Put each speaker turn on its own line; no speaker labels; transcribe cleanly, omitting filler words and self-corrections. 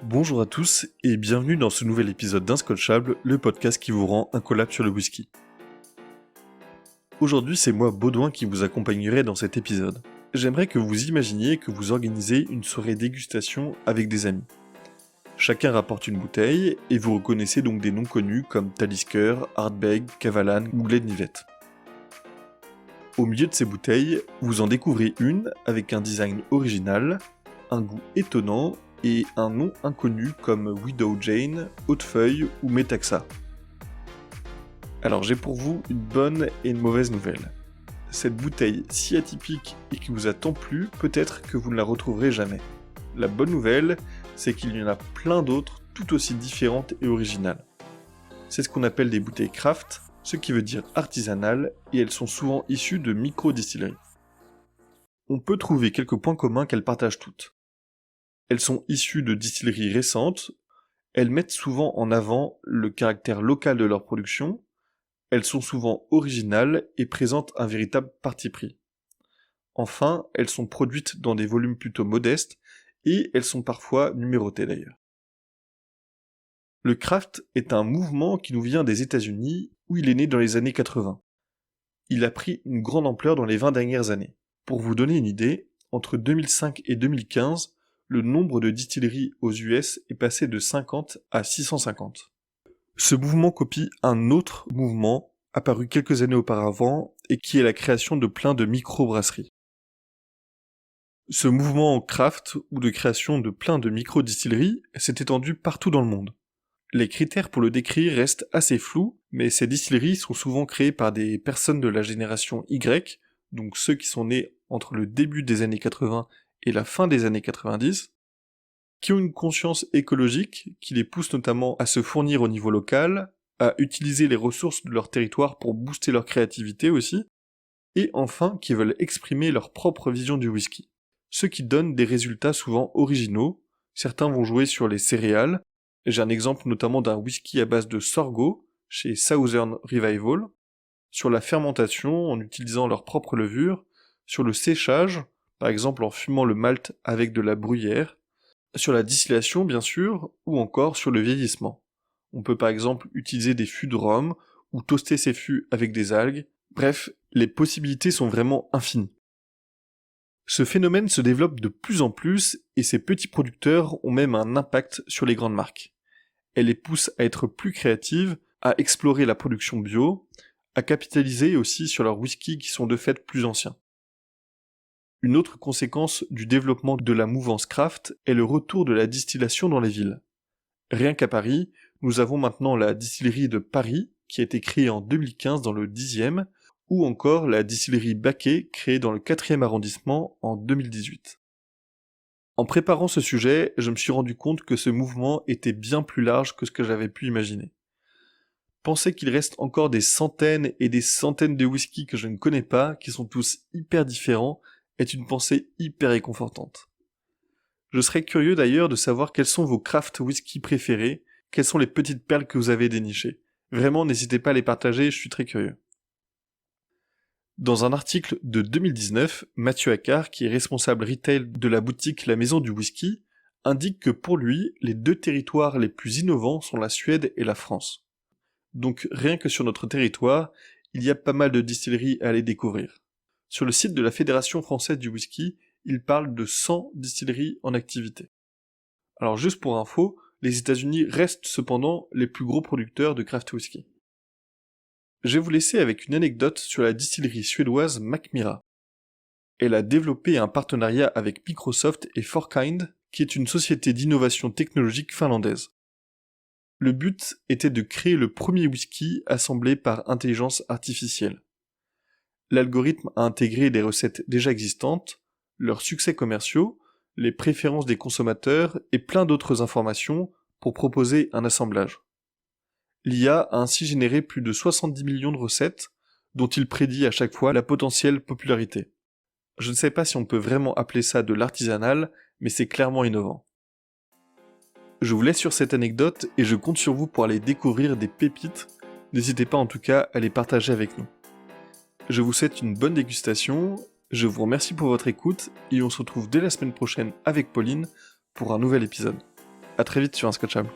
Bonjour à tous et bienvenue dans ce nouvel épisode d'Inscotchable, le podcast qui vous rend incollable sur le whisky. Aujourd'hui, c'est moi, Baudouin, qui vous accompagnerai dans cet épisode. J'aimerais que vous imaginiez que vous organisez une soirée dégustation avec des amis. Chacun rapporte une bouteille et vous reconnaissez donc des noms connus comme Talisker, Ardbeg, Kavalan ou Glenlivet. Au milieu de ces bouteilles, vous en découvrez une avec un design original, un goût étonnant et un nom inconnu comme Widow Jane, Hautefeuille ou Metaxa. Alors j'ai pour vous une bonne et une mauvaise nouvelle. Cette bouteille si atypique et qui vous a tant plu, peut-être que vous ne la retrouverez jamais. La bonne nouvelle, c'est qu'il y en a plein d'autres tout aussi différentes et originales. C'est ce qu'on appelle des bouteilles craft, ce qui veut dire artisanales, et elles sont souvent issues de micro-distilleries. On peut trouver quelques points communs qu'elles partagent toutes. Elles sont issues de distilleries récentes, elles mettent souvent en avant le caractère local de leur production, elles sont souvent originales et présentent un véritable parti pris. Enfin, elles sont produites dans des volumes plutôt modestes et elles sont parfois numérotées d'ailleurs. Le craft est un mouvement qui nous vient des États-Unis où il est né dans les années 80. Il a pris une grande ampleur dans les 20 dernières années. Pour vous donner une idée, entre 2005 et 2015, le nombre de distilleries aux US est passé de 50 à 650. Ce mouvement copie un autre mouvement apparu quelques années auparavant et qui est la création de plein de micro-brasseries. Ce mouvement craft ou de création de plein de micro-distilleries s'est étendu partout dans le monde. Les critères pour le décrire restent assez flous, mais ces distilleries sont souvent créées par des personnes de la génération Y, donc ceux qui sont nés entre le début des années 80 et la fin des années 90, qui ont une conscience écologique qui les pousse notamment à se fournir au niveau local, à utiliser les ressources de leur territoire pour booster leur créativité aussi, et enfin qui veulent exprimer leur propre vision du whisky. Ce qui donne des résultats souvent originaux. Certains vont jouer sur les céréales. J'ai un exemple notamment d'un whisky à base de sorgho chez Southern Revival, sur la fermentation en utilisant leur propre levure, sur le séchage, par exemple en fumant le malt avec de la bruyère, sur la distillation bien sûr, ou encore sur le vieillissement. On peut par exemple utiliser des fûts de rhum, ou toaster ces fûts avec des algues. Bref, les possibilités sont vraiment infinies. Ce phénomène se développe de plus en plus, et ces petits producteurs ont même un impact sur les grandes marques. Elle les pousse à être plus créatives, à explorer la production bio, à capitaliser aussi sur leurs whiskies qui sont de fait plus anciens. Une autre conséquence du développement de la mouvance craft est le retour de la distillation dans les villes. Rien qu'à Paris, nous avons maintenant la distillerie de Paris, qui a été créée en 2015 dans le 10e, ou encore la distillerie Baquet, créée dans le 4e arrondissement en 2018. En préparant ce sujet, je me suis rendu compte que ce mouvement était bien plus large que ce que j'avais pu imaginer. Penser qu'il reste encore des centaines et des centaines de whiskies que je ne connais pas, qui sont tous hyper différents, est une pensée hyper réconfortante. Je serais curieux d'ailleurs de savoir quels sont vos craft whisky préférés, quelles sont les petites perles que vous avez dénichées. Vraiment, n'hésitez pas à les partager, je suis très curieux. Dans un article de 2019, Mathieu Accard, qui est responsable retail de la boutique La Maison du Whisky, indique que pour lui, les deux territoires les plus innovants sont la Suède et la France. Donc rien que sur notre territoire, il y a pas mal de distilleries à aller découvrir. Sur le site de la Fédération française du whisky, il parle de 100 distilleries en activité. Alors juste pour info, les États-Unis restent cependant les plus gros producteurs de craft whisky. Je vais vous laisser avec une anecdote sur la distillerie suédoise Mackmyra. Elle a développé un partenariat avec Microsoft et Forkind, qui est une société d'innovation technologique finlandaise. Le but était de créer le premier whisky assemblé par intelligence artificielle. L'algorithme a intégré des recettes déjà existantes, leurs succès commerciaux, les préférences des consommateurs et plein d'autres informations pour proposer un assemblage. L'IA a ainsi généré plus de 70 millions de recettes, dont il prédit à chaque fois la potentielle popularité. Je ne sais pas si on peut vraiment appeler ça de l'artisanal, mais c'est clairement innovant. Je vous laisse sur cette anecdote et je compte sur vous pour aller découvrir des pépites. N'hésitez pas en tout cas à les partager avec nous. Je vous souhaite une bonne dégustation, je vous remercie pour votre écoute et on se retrouve dès la semaine prochaine avec Pauline pour un nouvel épisode. À très vite sur Inscotchable.